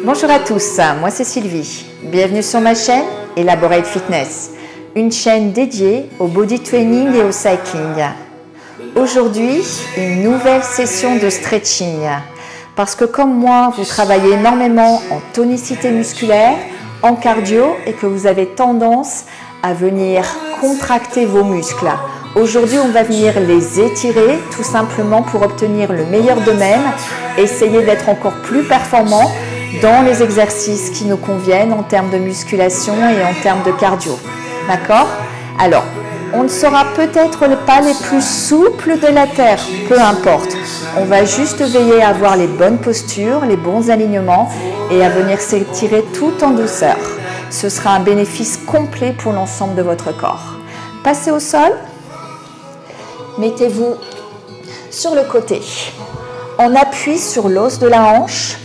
Bonjour à tous, moi c'est Sylvie. Bienvenue sur ma chaîne Elaborate Fitness, une chaîne dédiée au body training et au cycling. Aujourd'hui, une nouvelle session de stretching. Parce que comme moi, vous travaillez énormément en tonicité musculaire, en cardio et que vous avez tendance à venir contracter vos muscles. Aujourd'hui, on va venir les étirer tout simplement pour obtenir le meilleur d'eux-mêmes, essayer d'être encore plus performants dans les exercices qui nous conviennent en termes de musculation et en termes de cardio. D'accord? Alors, on ne sera peut-être pas les plus souples de la Terre, peu importe. On va juste veiller à avoir les bonnes postures, les bons alignements et à venir s'étirer tout en douceur. Ce sera un bénéfice complet pour l'ensemble de votre corps. Passez au sol. Mettez-vous sur le côté. On appuie sur l'os de la hanche,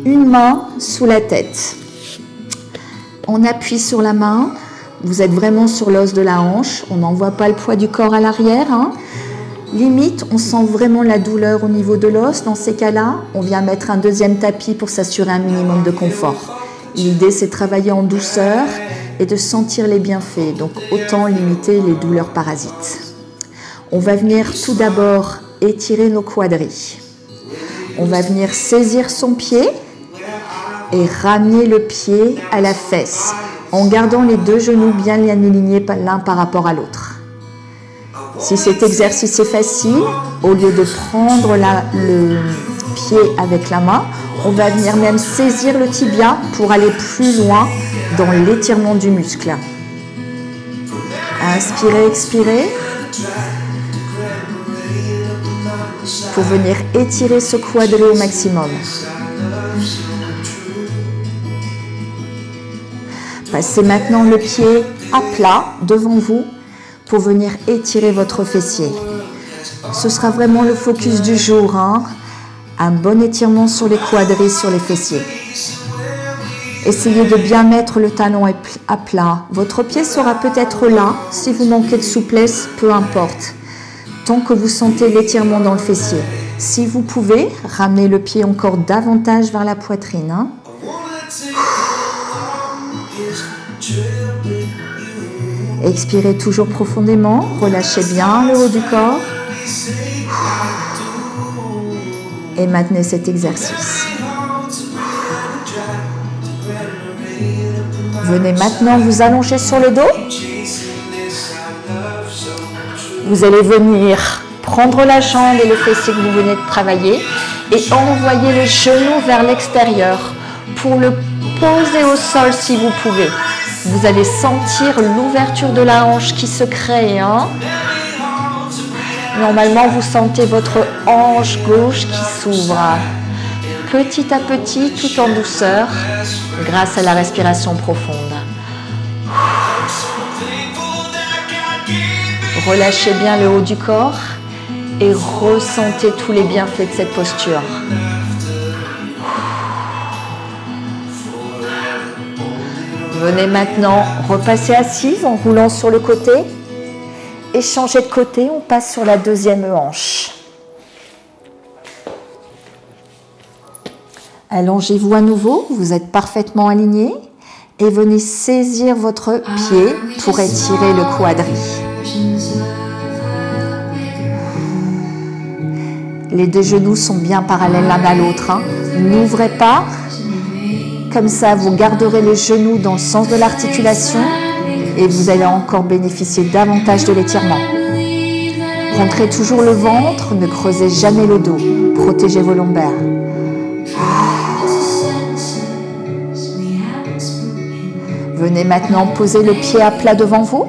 une main sous la tête. On appuie sur la main, vous êtes vraiment sur l'os de la hanche, on n'envoie pas le poids du corps à l'arrière. Limite, on sent vraiment la douleur au niveau de l'os. Dans ces cas-là, on vient mettre un deuxième tapis pour s'assurer un minimum de confort. L'idée, c'est de travailler en douceur et de sentir les bienfaits, donc autant limiter les douleurs parasites. On va venir tout d'abord étirer nos quadris. On va venir saisir son pied et ramener le pied à la fesse en gardant les deux genoux bien alignés l'un par rapport à l'autre. Si cet exercice est facile, au lieu de prendre le pied avec la main, on va venir même saisir le tibia pour aller plus loin dans l'étirement du muscle. Inspirez, expirez. Pour venir étirer ce quadri au maximum. Passez maintenant le pied à plat devant vous pour venir étirer votre fessier. Ce sera vraiment le focus du jour. Un bon étirement sur les quadris, sur les fessiers. Essayez de bien mettre le talon à plat. Votre pied sera peut-être là. Si vous manquez de souplesse, peu importe. Tant que vous sentez l'étirement dans le fessier. Si vous pouvez, ramenez le pied encore davantage vers la poitrine. Expirez toujours profondément, relâchez bien le haut du corps. Et maintenez cet exercice. Venez maintenant vous allonger sur le dos. Vous allez venir prendre la jambe et le fessier que vous venez de travailler et envoyer le genou vers l'extérieur pour le poser au sol si vous pouvez. Vous allez sentir l'ouverture de la hanche qui se crée. Normalement, vous sentez votre hanche gauche qui s'ouvre petit à petit, tout en douceur, grâce à la respiration profonde. Relâchez bien le haut du corps et ressentez tous les bienfaits de cette posture. Venez maintenant repasser assise en roulant sur le côté et changer de côté, on passe sur la deuxième hanche. Allongez-vous à nouveau, vous êtes parfaitement aligné et venez saisir votre pied pour étirer le quadri. Les deux genoux sont bien parallèles l'un à l'autre. N'ouvrez pas. Comme ça, vous garderez les genoux dans le sens de l'articulation et vous allez encore bénéficier davantage de l'étirement. Rentrez toujours le ventre, ne creusez jamais le dos. Protégez vos lombaires. Venez maintenant poser le pied à plat devant vous.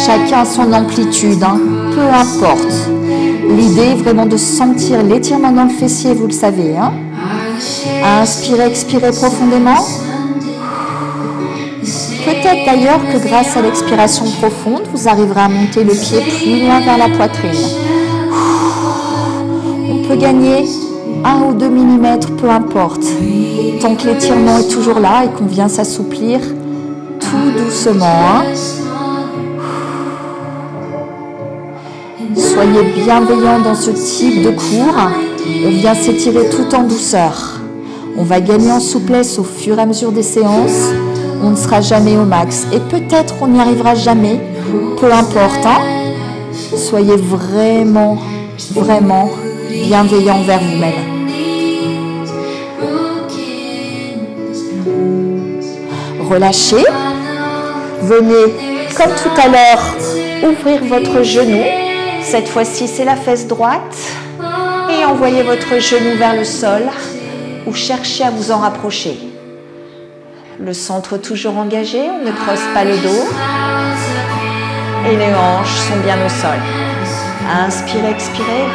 Chacun son amplitude, peu importe. L'idée est vraiment de sentir l'étirement dans le fessier, vous le savez. Inspirez, expirez profondément. Peut-être d'ailleurs que grâce à l'expiration profonde, vous arriverez à monter le pied plus loin vers la poitrine. On peut gagner 1 ou 2 mm, peu importe. Tant que l'étirement est toujours là et qu'on vient s'assouplir tout doucement. Soyez bienveillant dans ce type de cours. On vient s'étirer tout en douceur. On va gagner en souplesse au fur et à mesure des séances. On ne sera jamais au max. Et peut-être on n'y arrivera jamais. Peu importe. Hein. Soyez vraiment, vraiment bienveillant envers vous-même. Relâchez. Venez, comme tout à l'heure, ouvrir votre genou. Cette fois-ci, c'est la fesse droite. Et envoyez votre genou vers le sol ou cherchez à vous en rapprocher. Le centre toujours engagé, on ne creuse pas le dos. Et les hanches sont bien au sol. Inspirez, expirez.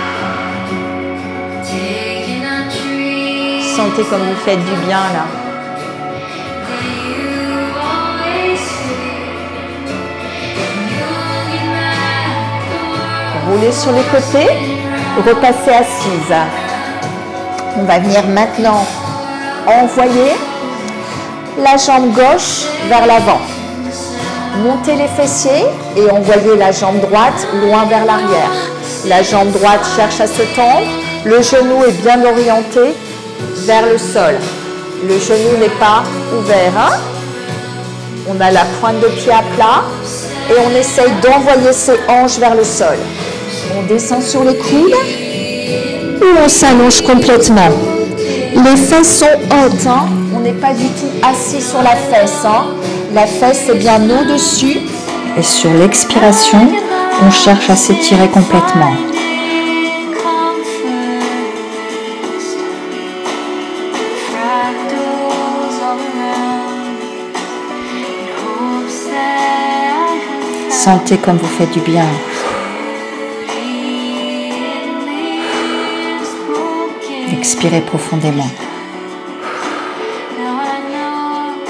Sentez comme vous faites du bien là. Roulez sur les côtés, repassez assise. On va venir maintenant envoyer la jambe gauche vers l'avant. Montez les fessiers et envoyez la jambe droite loin vers l'arrière. La jambe droite cherche à se tendre, le genou est bien orienté vers le sol. Le genou n'est pas ouvert. Hein? On a la pointe de pied à plat et on essaye d'envoyer ses hanches vers le sol. On descend sur les coudes ou on s'allonge complètement. Les fesses sont hautes. Hein? On n'est pas du tout assis sur la fesse. Hein? La fesse est bien au-dessus. Et sur l'expiration, on cherche à s'étirer complètement. Sentez comme vous faites du bien. Expirez profondément.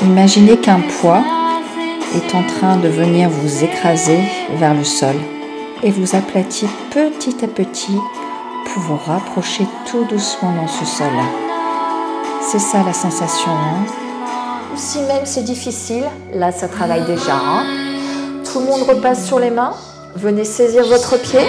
Imaginez qu'un poids est en train de venir vous écraser vers le sol et vous aplatit petit à petit pour vous rapprocher tout doucement dans ce sol-là. C'est ça la sensation. Hein? Si même c'est difficile, là ça travaille déjà. Hein? Tout le monde repasse sur les mains. Venez saisir votre pied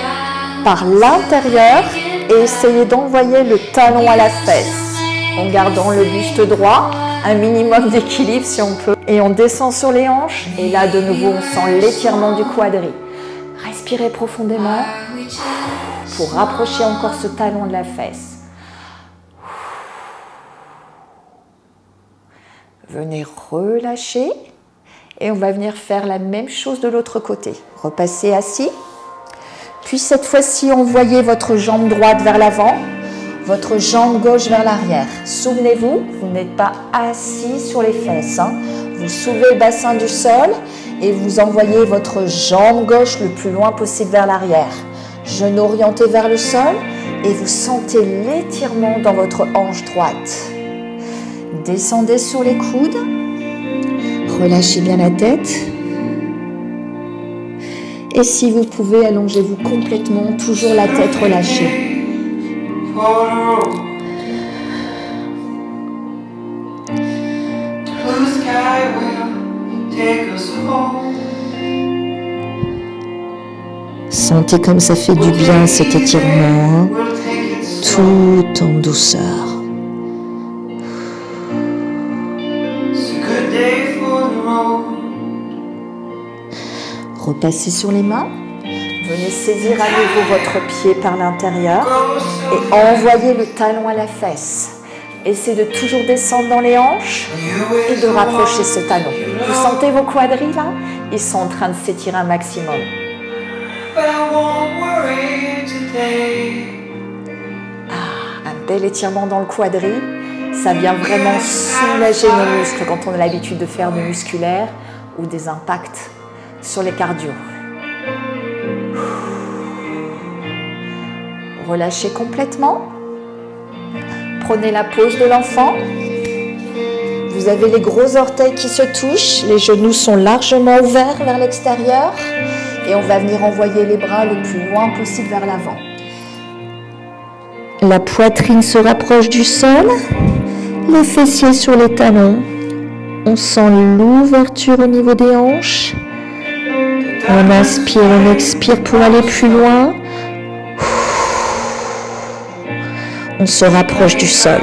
par l'intérieur et essayez d'envoyer le talon à la fesse en gardant le buste droit, un minimum d'équilibre si on peut. Et on descend sur les hanches et là de nouveau on sent l'étirement du quadri. Respirez profondément pour rapprocher encore ce talon de la fesse. Venez relâcher et on va venir faire la même chose de l'autre côté. Repassez assis. Puis cette fois-ci, envoyez votre jambe droite vers l'avant, votre jambe gauche vers l'arrière. Souvenez-vous, vous n'êtes pas assis sur les fesses. Hein. Vous soulevez le bassin du sol et vous envoyez votre jambe gauche le plus loin possible vers l'arrière. Genou orienté vers le sol et vous sentez l'étirement dans votre hanche droite. Descendez sur les coudes, relâchez bien la tête. Et si vous pouvez, allongez-vous complètement, toujours la tête relâchée. Sentez comme ça fait du bien cet étirement, hein? Tout en douceur. Repassez sur les mains, venez saisir à nouveau votre pied par l'intérieur et envoyez le talon à la fesse. Essayez de toujours descendre dans les hanches et de rapprocher ce talon. Vous sentez vos quadris là? Ils sont en train de s'étirer un maximum. Ah, un bel étirement dans le quadri. Ça vient vraiment soulager nos muscles quand on a l'habitude de faire du musculaire ou des impacts sur les cardio. Relâchez complètement. Prenez la pose de l'enfant. Vous avez les gros orteils qui se touchent. Les genoux sont largement ouverts vers l'extérieur. Et on va venir envoyer les bras le plus loin possible vers l'avant. La poitrine se rapproche du sol. Les fessiers sur les talons. On sent l'ouverture au niveau des hanches. On inspire, on expire pour aller plus loin. on se rapproche du sol.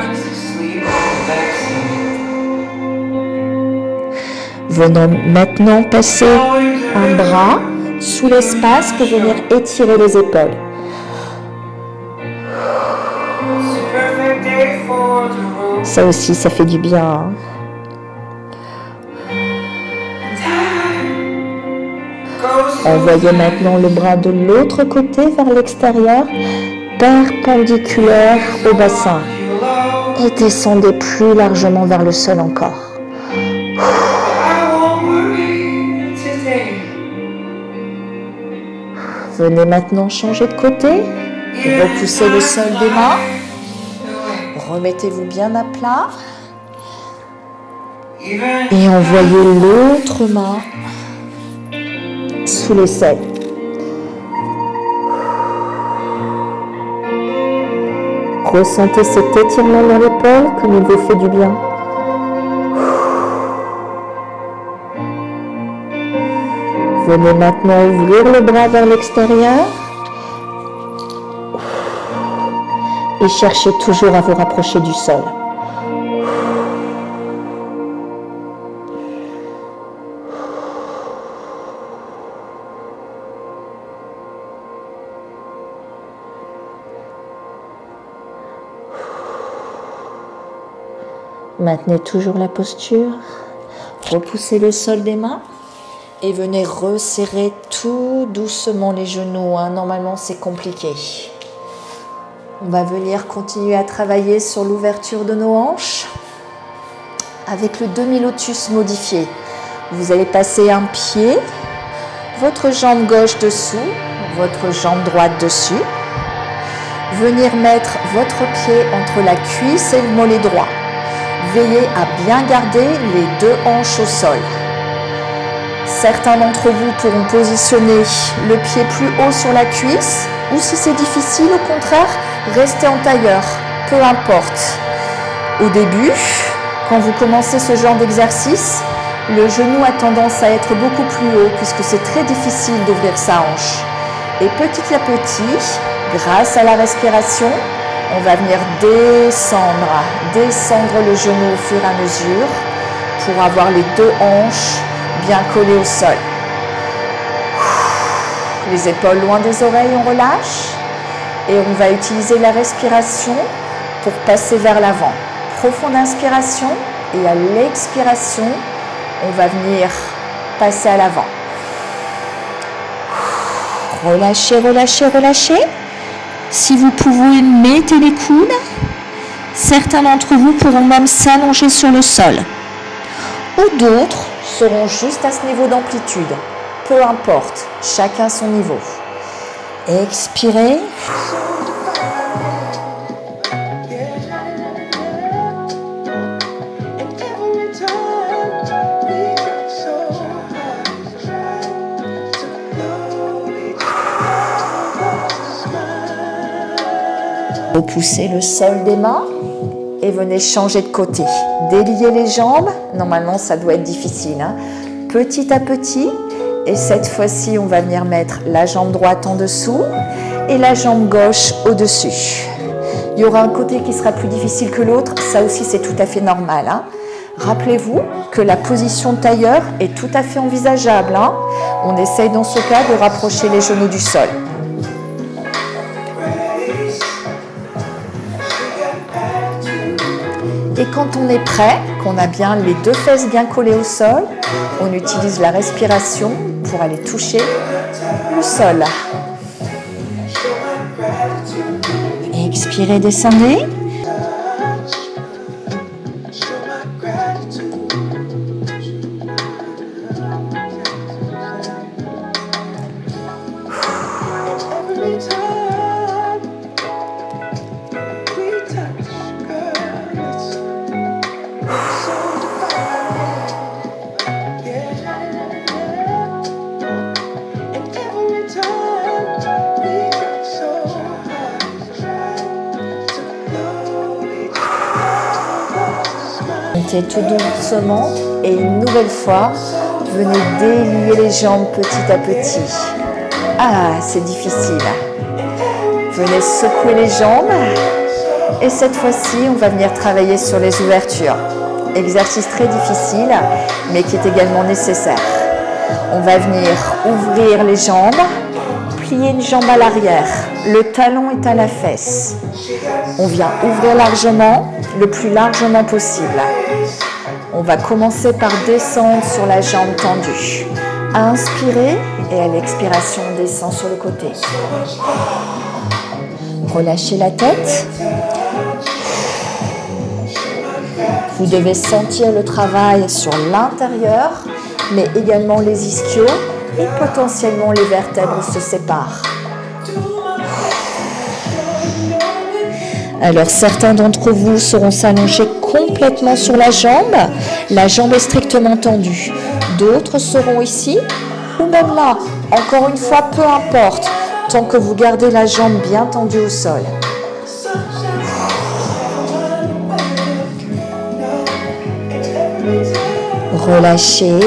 Venons maintenant passer un bras sous l'espace pour venir étirer les épaules. Ça aussi, ça fait du bien. Envoyez maintenant le bras de l'autre côté vers l'extérieur, perpendiculaire au bassin. Et descendez plus largement vers le sol encore. Venez maintenant changer de côté. Repoussez le sol des mains. Remettez-vous bien à plat. Et envoyez l'autre main sous l'aisselle. Ressentez cet étirement dans l'épaule comme il vous fait du bien. Venez maintenant ouvrir le bras vers l'extérieur et cherchez toujours à vous rapprocher du sol. Maintenez toujours la posture, repoussez le sol des mains et venez resserrer tout doucement les genoux. Normalement, c'est compliqué. On va venir continuer à travailler sur l'ouverture de nos hanches avec le demi-lotus modifié. Vous allez passer un pied, votre jambe gauche dessous, votre jambe droite dessus. Venir mettre votre pied entre la cuisse et le mollet droit. Veillez à bien garder les deux hanches au sol. Certains d'entre vous pourront positionner le pied plus haut sur la cuisse ou si c'est difficile, au contraire, restez en tailleur, peu importe. Au début, quand vous commencez ce genre d'exercice, le genou a tendance à être beaucoup plus haut puisque c'est très difficile d'ouvrir sa hanche. Et petit à petit, grâce à la respiration, on va venir descendre le genou au fur et à mesure pour avoir les deux hanches bien collées au sol. Les épaules loin des oreilles, on relâche. Et on va utiliser la respiration pour passer vers l'avant. Profonde inspiration et à l'expiration, on va venir passer à l'avant. Relâchez, relâchez, relâchez. Si vous pouvez, mettez les coudes. Certains d'entre vous pourront même s'allonger sur le sol. Ou d'autres seront juste à ce niveau d'amplitude. Peu importe, chacun son niveau. Expirez. Repoussez le sol des mains et venez changer de côté. Déliez les jambes. Normalement, ça doit être difficile. Petit à petit. Et cette fois-ci, on va venir mettre la jambe droite en dessous et la jambe gauche au-dessus. Il y aura un côté qui sera plus difficile que l'autre. Ça aussi, c'est tout à fait normal. Rappelez-vous que la position de tailleur est tout à fait envisageable. On essaye dans ce cas de rapprocher les genoux du sol. Et quand on est prêt, qu'on a bien les deux fesses bien collées au sol, on utilise la respiration pour aller toucher le sol. Expirez, descendez. Montez tout doucement et une nouvelle fois, venez délier les jambes petit à petit. Ah, c'est difficile. Venez secouer les jambes Et cette fois-ci, on va venir travailler sur les ouvertures. Exercice très difficile, mais qui est également nécessaire. On va venir ouvrir les jambes, plier une jambe à l'arrière. Le talon est à la fesse. On vient ouvrir largement, le plus largement possible. On va commencer par descendre sur la jambe tendue. Inspirez et à l'expiration, on descend sur le côté. Relâchez la tête. Vous devez sentir le travail sur l'intérieur, mais également les ischios et potentiellement les vertèbres se séparent. Alors certains d'entre vous seront s'allonger complètement sur la jambe est strictement tendue. D'autres seront ici ou même là. Encore une fois, peu importe, tant que vous gardez la jambe bien tendue au sol. Relâchez.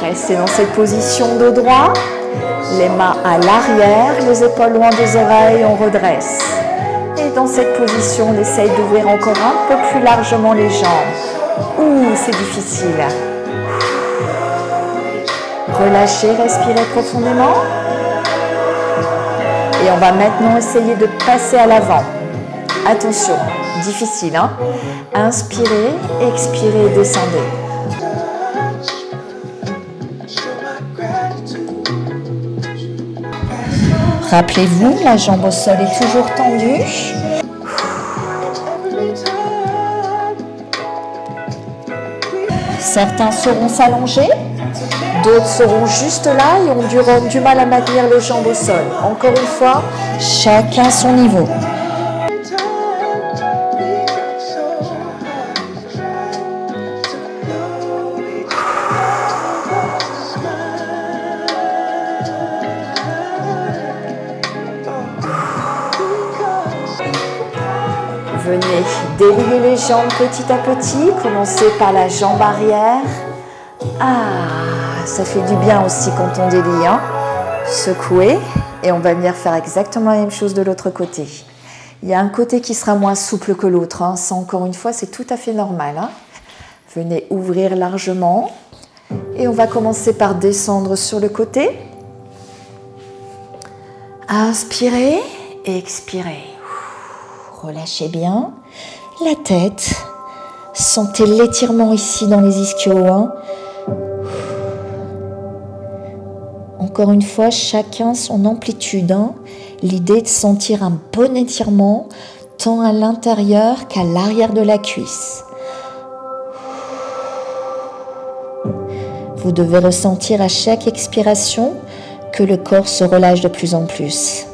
Restez dans cette position dos droit. Les mains à l'arrière, les épaules loin des oreilles, on redresse. Et dans cette position, on essaye d'ouvrir encore un peu plus largement les jambes. Ouh, c'est difficile. Relâchez, respirez profondément. Et on va maintenant essayer de passer à l'avant. Attention, difficile, hein? Inspirez, expirez, descendez. Rappelez-vous, la jambe au sol est toujours tendue. Certains sauront s'allonger, d'autres seront juste là et auront du mal à maintenir les jambes au sol. Encore une fois, chacun son niveau. Venez délier les jambes petit à petit. Commencez par la jambe arrière. Ah, ça fait du bien aussi quand on délie. Hein. Secouez et on va venir faire exactement la même chose de l'autre côté. Il y a un côté qui sera moins souple que l'autre. Hein. Ça, encore une fois, c'est tout à fait normal. Hein. Venez ouvrir largement. Et on va commencer par descendre sur le côté. Inspirez et expirez. Relâchez bien la tête. Sentez l'étirement ici dans les ischios. Hein. Encore une fois, chacun son amplitude. Hein. L'idée est de sentir un bon étirement tant à l'intérieur qu'à l'arrière de la cuisse. Vous devez ressentir à chaque expiration que le corps se relâche de plus en plus.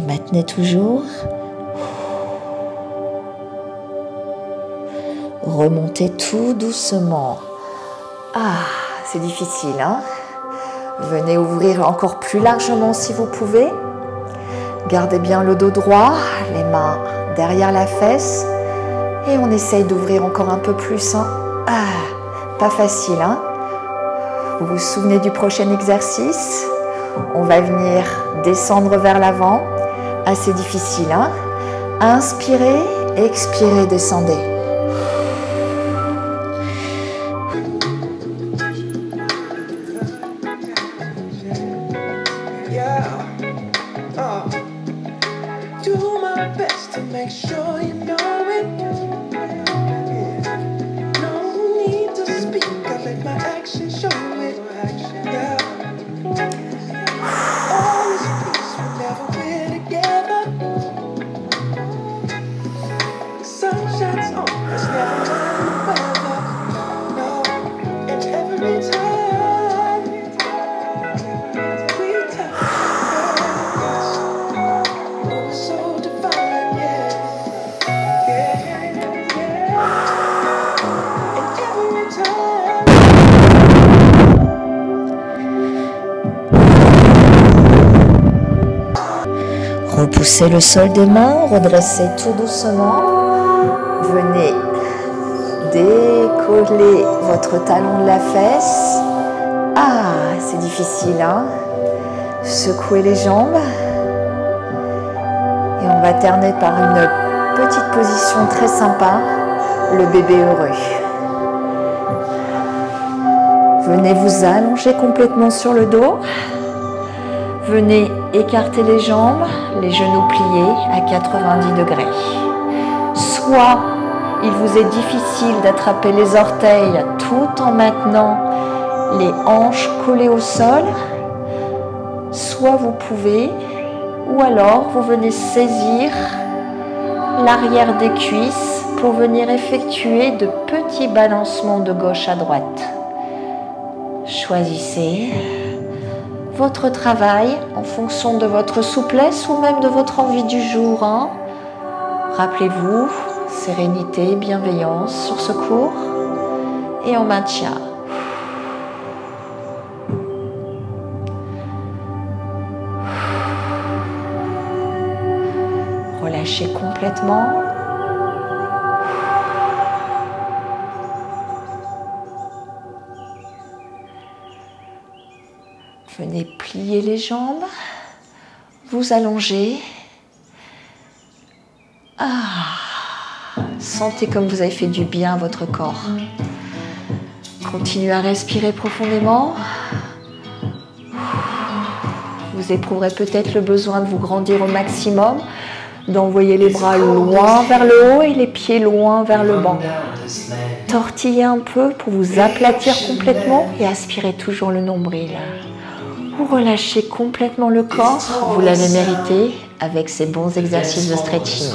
Maintenez toujours. Remontez tout doucement. Ah, c'est difficile, hein? Venez ouvrir encore plus largement si vous pouvez. Gardez bien le dos droit, les mains derrière la fesse. Et on essaye d'ouvrir encore un peu plus. Hein? Ah, pas facile, hein? Vous vous souvenez du prochain exercice? On va venir descendre vers l'avant. Assez difficile, hein? Inspirez, expirez, descendez. Repoussez le sol des mains, redressez tout doucement. Venez décollez votre talon de la fesse. Ah, c'est difficile, hein? Secouez les jambes. Et on va terminer par une petite position très sympa, le bébé heureux. Venez vous allonger complètement sur le dos. Venez écarter les jambes, les genoux pliés à 90 degrés. Soit il vous est difficile d'attraper les orteils tout en maintenant les hanches collées au sol, soit vous pouvez, ou alors vous venez saisir l'arrière des cuisses pour venir effectuer de petits balancements de gauche à droite. Choisissez votre travail en fonction de votre souplesse ou même de votre envie du jour. Hein. Rappelez-vous, sérénité, bienveillance sur ce cours et on maintient. Relâchez complètement. Venez plier les jambes, vous allongez. Sentez comme vous avez fait du bien à votre corps. Continuez à respirer profondément. Vous éprouverez peut-être le besoin de vous grandir au maximum, d'envoyer les bras loin vers le haut et les pieds loin vers le bas. Tortillez un peu pour vous aplatir complètement et aspirez toujours le nombril. Vous relâchez complètement le corps, vous l'avez mérité avec ces bons exercices de stretching.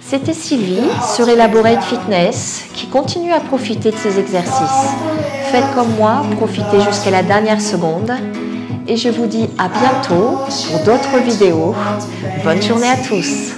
C'était Sylvie sur Elaborate Fitness qui continue à profiter de ces exercices. Faites comme moi, profitez jusqu'à la dernière seconde et je vous dis à bientôt pour d'autres vidéos. Bonne journée à tous.